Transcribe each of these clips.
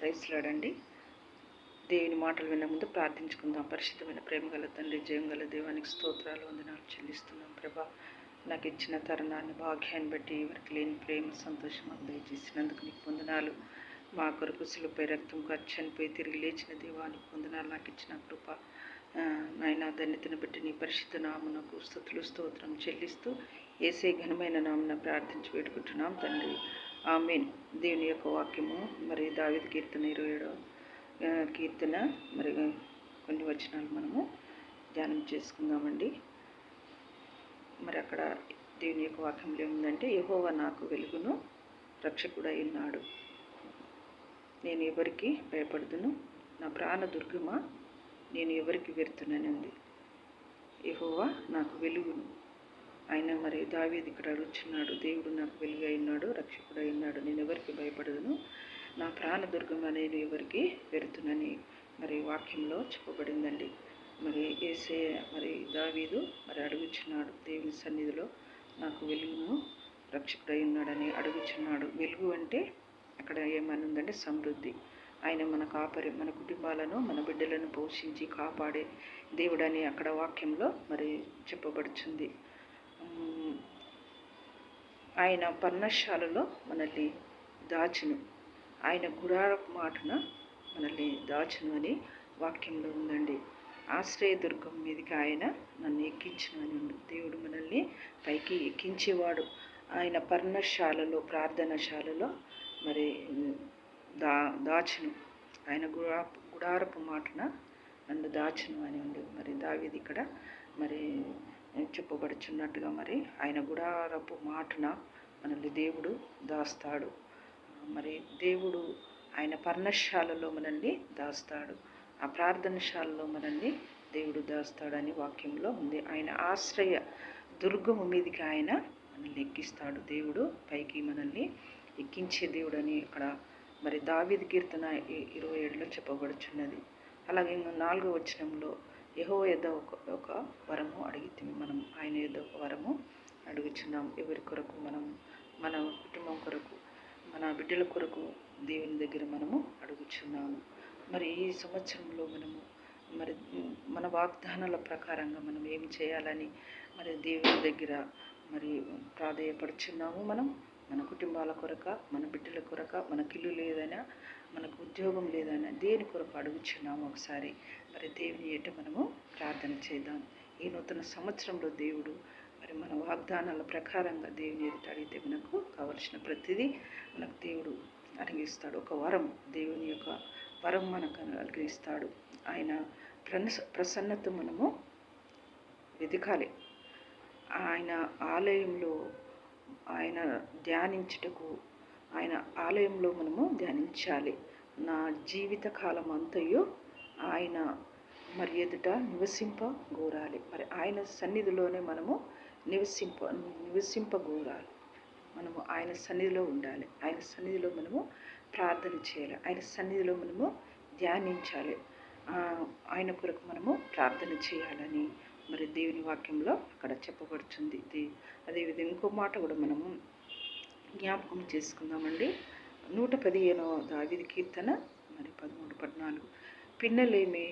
Praise lord. దేవుని మాటలు విన్న ముందు ప్రార్థించుకుందాం. పరిశుద్ధమైన ప్రేమ గల తండ్రి, జయం గల దేవానికి స్తోత్రాలు, వందనాలు చెల్లిస్తున్నాం. ప్రభా, నాకు ఇచ్చిన తరుణాన్ని, భాగ్యాన్ని బట్టి ఎవరికి లేని ప్రేమ, సంతోషం దయచేసినందుకు నీకు వందనాలు. మా కొరకు శిలువపై రక్తం ఖర్చు చనిపోయి తిరిగి లేచిన దేవానికి వందనాలు. నాకు ఇచ్చిన కృప నాయన ధన్యతను బట్టి నీ పరిశుద్ధ నామమునకు స్తుతులు స్తోత్రం చెల్లిస్తూ యేసే ఘనమైన నామమున ప్రార్థించి వేడుకుంటున్నాం తండ్రి. ఆమేన్. దేవుని యొక్క వాక్యము మరి దావీదు కీర్తన 27వ కీర్తన మరి కొన్ని వచనాలు మనము ధ్యానం చేసుకుందామండి. మరి అక్కడ దేవుని యొక్క వాక్యంలో ఏముందంటే, యెహోవా నాకు వెలుగును రక్షకుడై ఉన్నాడు, నేను ఎవరికి భయపడుదును, నా ప్రాణ దుర్గమా నేను ఎవరికి వెరుతునని ఉంది. యెహోవా నాకు వెలుగును, ఆయన మరి దావీదు ఇక్కడ అడుగుచున్నాడు, దేవుడు నాకు వెలుగు అయినాడు, రక్షకుడై ఉన్నాడు, నేను ఎవరికి భయపడదును, నా ప్రాణ దుర్గమా నేను ఎవరికి వెరుతునని మరి వాక్యంలో చెప్పబడిందండి. మరి యేసే మరి దావీదు మరి అడుగుచున్నాడు, దేవుని సన్నిధిలో నాకు వెలుగును రక్షకుడై ఉన్నాడని అడుగుచున్నాడు. వెలుగు అంటే అక్కడ ఏమని ఉందంటే సమృద్ధి. ఆయన మన కాపరి, మన కుటుంబాలను, మన బిడ్డలను పోషించి కాపాడే దేవుడని అక్కడ వాక్యంలో మరి చెప్పబడుచుంది. ఆయన పర్ణశాలలో మనల్ని దాచును, ఆయన గుడారపు మాటన మనల్ని దాచును అని వాక్యంలో ఉందండి. ఆశ్రయదుర్గం మీదకి ఆయన నన్ను ఎక్కించును అని ఉంది. దేవుడు మనల్ని పైకి ఎక్కించేవాడు. ఆయన పర్ణశాలలో, ప్రార్థనశాలలో మరి దాచును, ఆయన గుడారపు మాటన నన్ను దాచును అని ఉంది. మరి దావీదు ఇక్కడ మరి చెప్పబడుచున్నట్టుగా మరి ఆయన గుడారపు మాటన మనల్ని దేవుడు దాస్తాడు. మరి దేవుడు ఆయన పర్ణశాలలో మనల్ని దాస్తాడు, ఆ ప్రార్థనశాలలో మనల్ని దేవుడు దాస్తాడని వాక్యంలో ఉంది. ఆయన ఆశ్రయ దుర్గము మీదకి ఆయన మనల్ని ఎక్కిస్తాడు. దేవుడు పైకి మనల్ని ఎక్కించే దేవుడు అని అక్కడ మరి దావీదు కీర్తన 27లో చెప్పబడుచున్నది. అలాగే 4వ వచనంలో యెహోవా యొద్ద ఒక వరము అడిగితిమి, మనం ఆయన యొద్ద ఒక వరము అడుగుచున్నాం. ఎవరి కొరకు? మనం మన కుటుంబం కొరకు, మన బిడ్డల కొరకు దేవుని దగ్గర మనము అడుగుచున్నాము. మరి ఈ సంవత్సరంలో మనము మరి మన వాగ్దానాల ప్రకారంగా మనం ఏం చేయాలని మరి దేవుని దగ్గర మరి ప్రాధేయపడుచున్నాము. మనం మన కుటుంబాల కొరక, మన బిడ్డల కొరక, మనకి ఇల్లు లేదైనా, మనకు ఉద్యోగం లేదైనా దేని కొరకు అడుగుచున్నాము. ఒకసారి మరి దేవుని ఎట మనము ప్రార్థన చేద్దాం. ఈ నూతన సంవత్సరంలో దేవుడు మరి మన వాగ్దానాల ప్రకారంగా దేవుని ఎదుట అడిగితే మనకు కావలసిన ప్రతిదీ మనకు దేవుడు అనుగ్రహిస్తాడు. ఒక వరం, దేవుని యొక్క వరం మనకు అనుగ్రహిస్తాడు. ఆయన ప్రసన్నత మనము వెతకాలి. ఆయన ఆలయంలో ఆయన ధ్యానించుటకు, ఆయన ఆలయంలో మనము ధ్యానించాలి. నా జీవిత కాలం అంతయు ఆయన మరి ఎదుట నివసింపగోరాలి. మరి ఆయన సన్నిధిలోనే మనము నివసింపగోరాలి. మనము ఆయన సన్నిధిలో ఉండాలి. ఆయన సన్నిధిలో మనము ప్రార్థన చేయాలి. ఆయన సన్నిధిలో మనము ధ్యానించాలి. ఆయన కొరకు మనము ప్రార్థన చేయాలని మరి దేవుని వాక్యంలో అక్కడ చెప్పబడుతుంది. అదేవిధంగా ఇంకో మాట కూడా మనము జ్ఞాపకం చేసుకుందామండి. 115వ దావీదు కీర్తన మరి 13, 14. పిన్నలేమి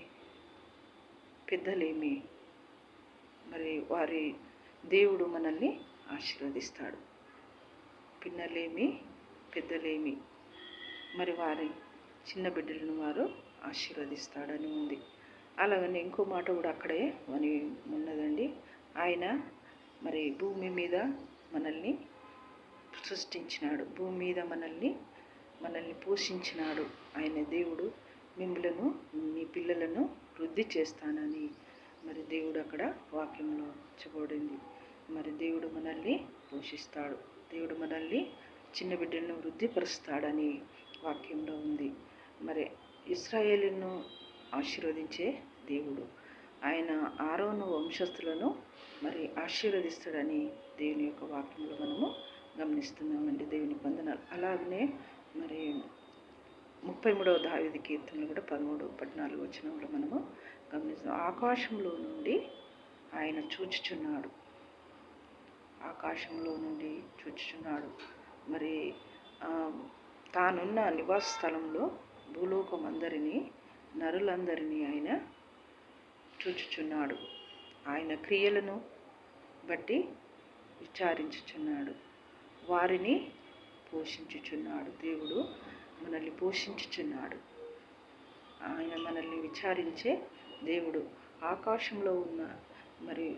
పెద్దలేమి మరి వారి దేవుడు మనల్ని ఆశీర్వదిస్తాడు. పిన్నలేమి పెద్దలేమి మరి వారి చిన్న బిడ్డలను వారు ఆశీర్వదిస్తాడని ఉంది. అలాగని ఇంకో మాట కూడా అక్కడే అని ఉన్నదండి. ఆయన మరి భూమి మీద మనల్ని సృష్టించినాడు, భూమి మీద మనల్ని పోషించినాడు. ఆయన దేవుడు మిమ్మలను, మీ పిల్లలను వృద్ధి చేస్తానని మరి దేవుడు అక్కడ వాక్యంలో చెప్పబడింది. మరి దేవుడు మనల్ని పోషిస్తాడు, దేవుడు మనల్ని చిన్న బిడ్డలను వృద్ధిపరుస్తాడని వాక్యంలో ఉంది. మరి ఇశ్రాయేలును ఆశీర్వదించే దేవుడు, ఆయన ఆరోను వంశస్థులను మరి ఆశీర్వదిస్తాడని దేవుని యొక్క వాక్యంలో మనము గమనిస్తున్నామండి. దేవుని వందనాలు. అలాగనే మరి 33వ దావీదు కీర్తనలు కూడా 13, 14 వచనంలో మనము గమనిస్తున్నాం. ఆకాశంలో నుండి ఆయన చూచుచున్నాడు, ఆకాశంలో నుండి చూచుచున్నాడు. మరి తానున్న నివాస స్థలంలో భూలోకం అందరినీ, నరులందరినీ ఆయన చూచుచున్నాడు. ఆయన క్రియలను బట్టి విచారించుచున్నాడు. వారిని పోషించుచున్నాడు. దేవుడు మనల్ని పోషించుచున్నాడు. ఆయన మనల్ని విచారించే దేవుడు. ఆకాశంలో ఉన్న మరి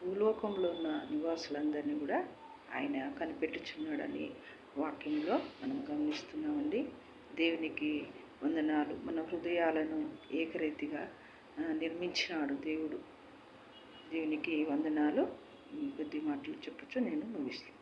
భూలోకంలో ఉన్న నివాసులందరినీ కూడా ఆయన కనిపెట్టుచున్నాడని వాక్యంలో మనం గమనిస్తున్నామండి. దేవునికి వందనాలు. మన హృదయాలను ఏకరీతిగా నిర్మించినాడు దేవుడు. దేవునికి వందనాలు. కొద్ది మాటలు చెప్పుచు నేను ముగిస్తాను.